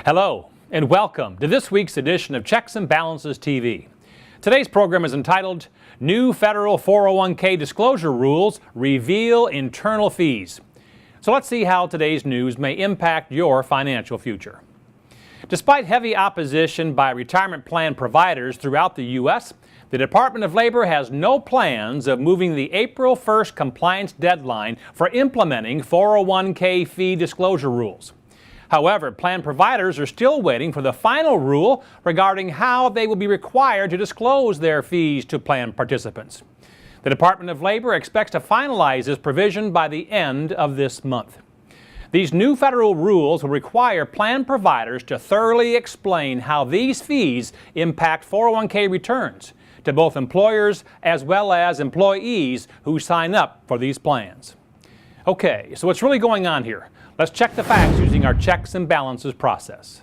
Hello and welcome to this week's edition of Checks and Balances TV. Today's program is entitled New Federal 401k Disclosure Rules Reveal Internal Fees. So let's see how today's news may impact your financial future. Despite heavy opposition by retirement plan providers throughout the U.S., the Department of Labor has no plans of moving the April 1st compliance deadline for implementing 401k fee disclosure rules. However, plan providers are still waiting for the final rule regarding how they will be required to disclose their fees to plan participants. The Department of Labor expects to finalize this provision by the end of this month. These new federal rules will require plan providers to thoroughly explain how these fees impact 401k returns to both employers as well as employees who sign up for these plans. Okay, so what's really going on here? Let's check the facts using our checks and balances process.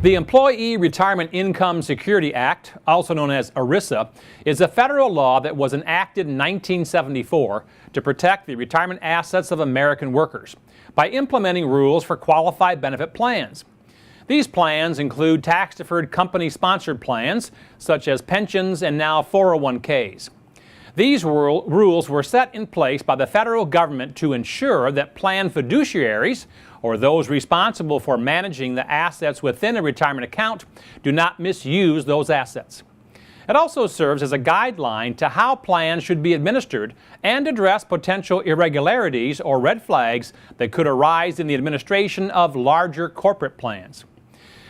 The Employee Retirement Income Security Act, also known as ERISA, is a federal law that was enacted in 1974 to protect the retirement assets of American workers by implementing rules for qualified benefit plans. These plans include tax-deferred company-sponsored plans, such as pensions and now 401ks. These rules were set in place by the federal government to ensure that plan fiduciaries, or those responsible for managing the assets within a retirement account, do not misuse those assets. It also serves as a guideline to how plans should be administered and address potential irregularities or red flags that could arise in the administration of larger corporate plans.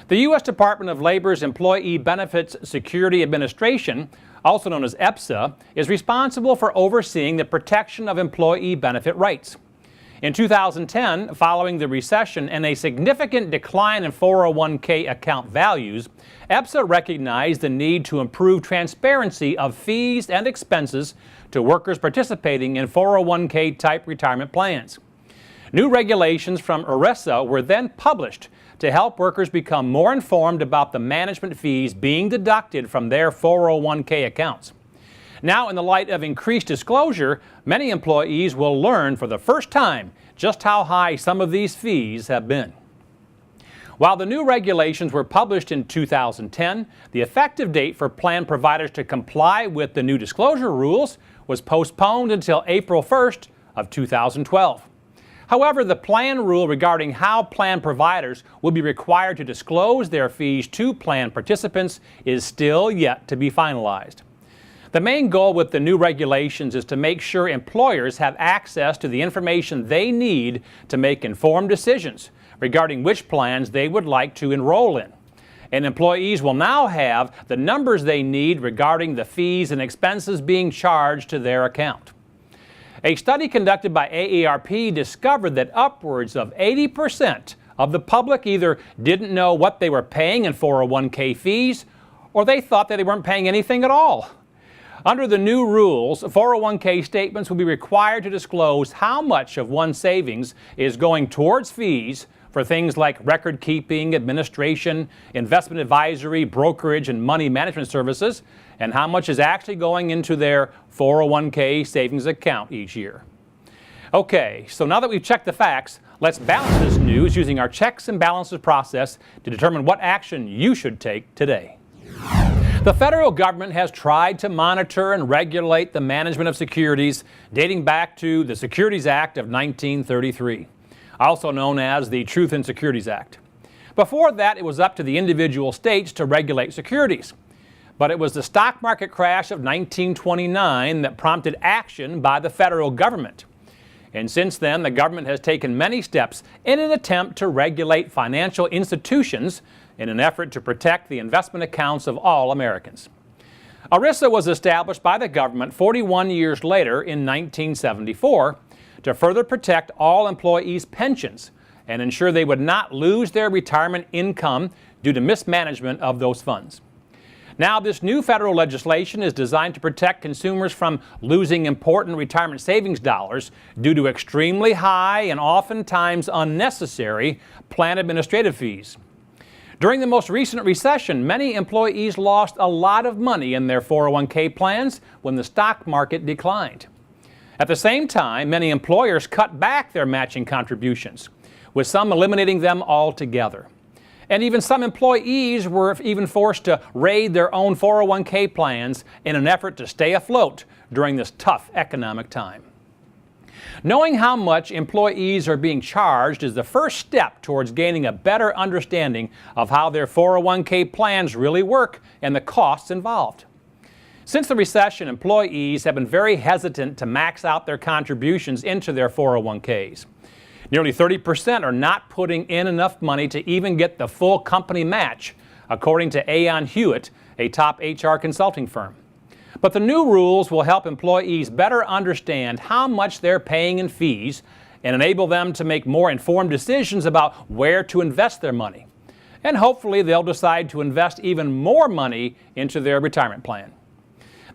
The U.S. Department of Labor's Employee Benefits Security Administration, also known as EPSA, is responsible for overseeing the protection of employee benefit rights. In 2010, following the recession and a significant decline in 401k account values, EPSA recognized the need to improve transparency of fees and expenses to workers participating in 401k type retirement plans. New regulations from ERISA were then published to help workers become more informed about the management fees being deducted from their 401k accounts. Now, in the light of increased disclosure, many employees will learn for the first time just how high some of these fees have been. While the new regulations were published in 2010, the effective date for plan providers to comply with the new disclosure rules was postponed until April 1st of 2012. However, the plan rule regarding how plan providers will be required to disclose their fees to plan participants is still yet to be finalized. The main goal with the new regulations is to make sure employers have access to the information they need to make informed decisions regarding which plans they would like to enroll in. And employees will now have the numbers they need regarding the fees and expenses being charged to their account. A study conducted by AARP discovered that upwards of 80% of the public either didn't know what they were paying in 401k fees, or they thought that they weren't paying anything at all. Under the new rules, 401k statements will be required to disclose how much of one's savings is going towards fees for things like record keeping, administration, investment advisory, brokerage, and money management services, and how much is actually going into their 401k savings account each year. Okay, so now that we've checked the facts, let's balance this news using our checks and balances process to determine what action you should take today. The federal government has tried to monitor and regulate the management of securities dating back to the Securities Act of 1933, also known as the Truth in Securities Act. Before that, it was up to the individual states to regulate securities. But it was the stock market crash of 1929 that prompted action by the federal government. And since then, the government has taken many steps in an attempt to regulate financial institutions in an effort to protect the investment accounts of all Americans. ERISA was established by the government 41 years later in 1974 to further protect all employees' pensions and ensure they would not lose their retirement income due to mismanagement of those funds. Now, this new federal legislation is designed to protect consumers from losing important retirement savings dollars due to extremely high and oftentimes unnecessary plan administrative fees. During the most recent recession, many employees lost a lot of money in their 401k plans when the stock market declined. At the same time, many employers cut back their matching contributions, with some eliminating them altogether. And even some employees were even forced to raid their own 401k plans in an effort to stay afloat during this tough economic time. Knowing how much employees are being charged is the first step towards gaining a better understanding of how their 401k plans really work and the costs involved. Since the recession, employees have been very hesitant to max out their contributions into their 401ks. Nearly 30% are not putting in enough money to even get the full company match, according to Aon Hewitt, a top HR consulting firm. But the new rules will help employees better understand how much they're paying in fees and enable them to make more informed decisions about where to invest their money. And hopefully they'll decide to invest even more money into their retirement plan.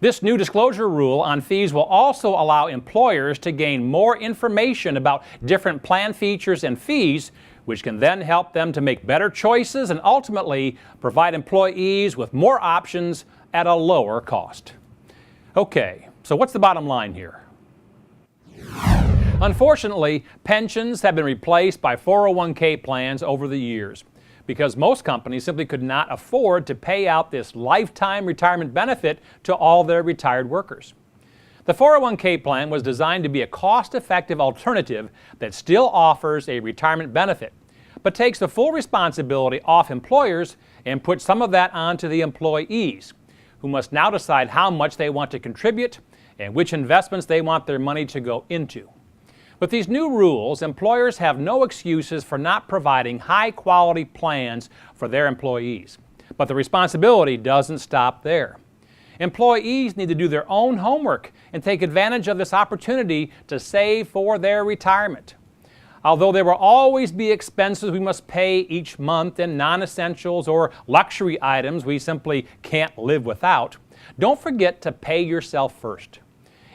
This new disclosure rule on fees will also allow employers to gain more information about different plan features and fees, which can then help them to make better choices and ultimately provide employees with more options at a lower cost. Okay, so what's the bottom line here? Unfortunately, pensions have been replaced by 401k plans over the years because most companies simply could not afford to pay out this lifetime retirement benefit to all their retired workers. The 401k plan was designed to be a cost-effective alternative that still offers a retirement benefit, but takes the full responsibility off employers and puts some of that onto the employees, who must now decide how much they want to contribute and which investments they want their money to go into. With these new rules, employers have no excuses for not providing high-quality plans for their employees. But the responsibility doesn't stop there. Employees need to do their own homework and take advantage of this opportunity to save for their retirement. Although there will always be expenses we must pay each month in non-essentials or luxury items we simply can't live without, don't forget to pay yourself first.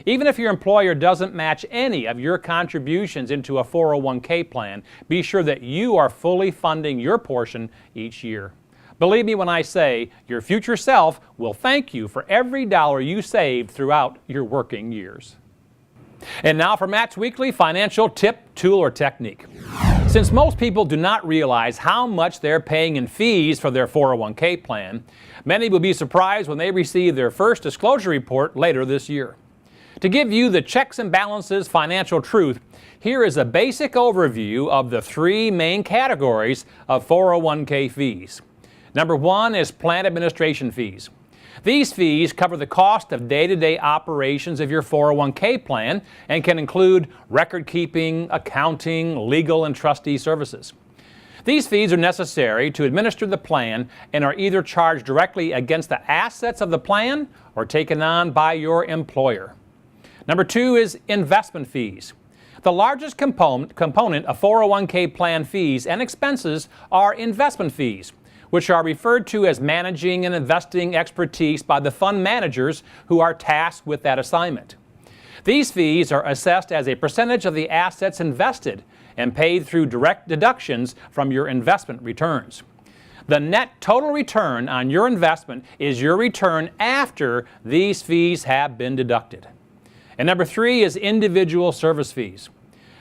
Even if your employer doesn't match any of your contributions into a 401k plan, be sure that you are fully funding your portion each year. Believe me when I say your future self will thank you for every dollar you saved throughout your working years. And now for Matt's weekly financial tip, tool, or technique. Since most people do not realize how much they're paying in fees for their 401k plan, many will be surprised when they receive their first disclosure report later this year. To give you the checks and balances financial truth, here is a basic overview of the three main categories of 401k fees. Number one is plan administration fees. These fees cover the cost of day-to-day operations of your 401k plan and can include record keeping, accounting, legal, and trustee services. These fees are necessary to administer the plan and are either charged directly against the assets of the plan or taken on by your employer. Number two is investment fees. The largest component of 401k plan fees and expenses are investment fees, which are referred to as managing and investing expertise by the fund managers who are tasked with that assignment. These fees are assessed as a percentage of the assets invested and paid through direct deductions from your investment returns. The net total return on your investment is your return after these fees have been deducted. And number three is individual service fees.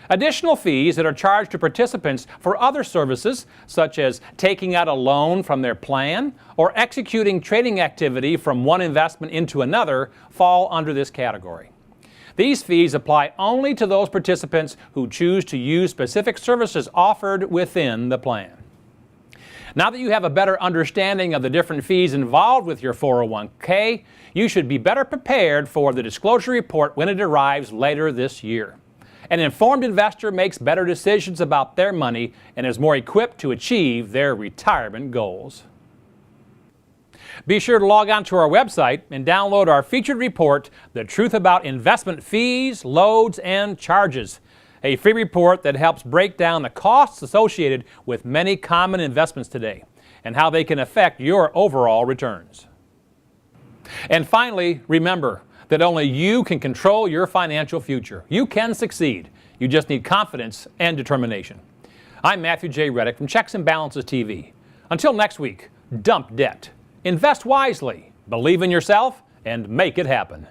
Additional fees that are charged to participants for other services, such as taking out a loan from their plan or executing trading activity from one investment into another, fall under this category. These fees apply only to those participants who choose to use specific services offered within the plan. Now that you have a better understanding of the different fees involved with your 401k, you should be better prepared for the disclosure report when it arrives later this year. An informed investor makes better decisions about their money and is more equipped to achieve their retirement goals. Be sure to log on to our website and download our featured report, The Truth About Investment Fees, Loads, and Charges, a free report that helps break down the costs associated with many common investments today and how they can affect your overall returns. And finally, remember that only you can control your financial future. You can succeed. You just need confidence and determination. I'm Matthew J. Reddick from Checks and Balances TV. Until next week, dump debt, invest wisely, believe in yourself, and make it happen.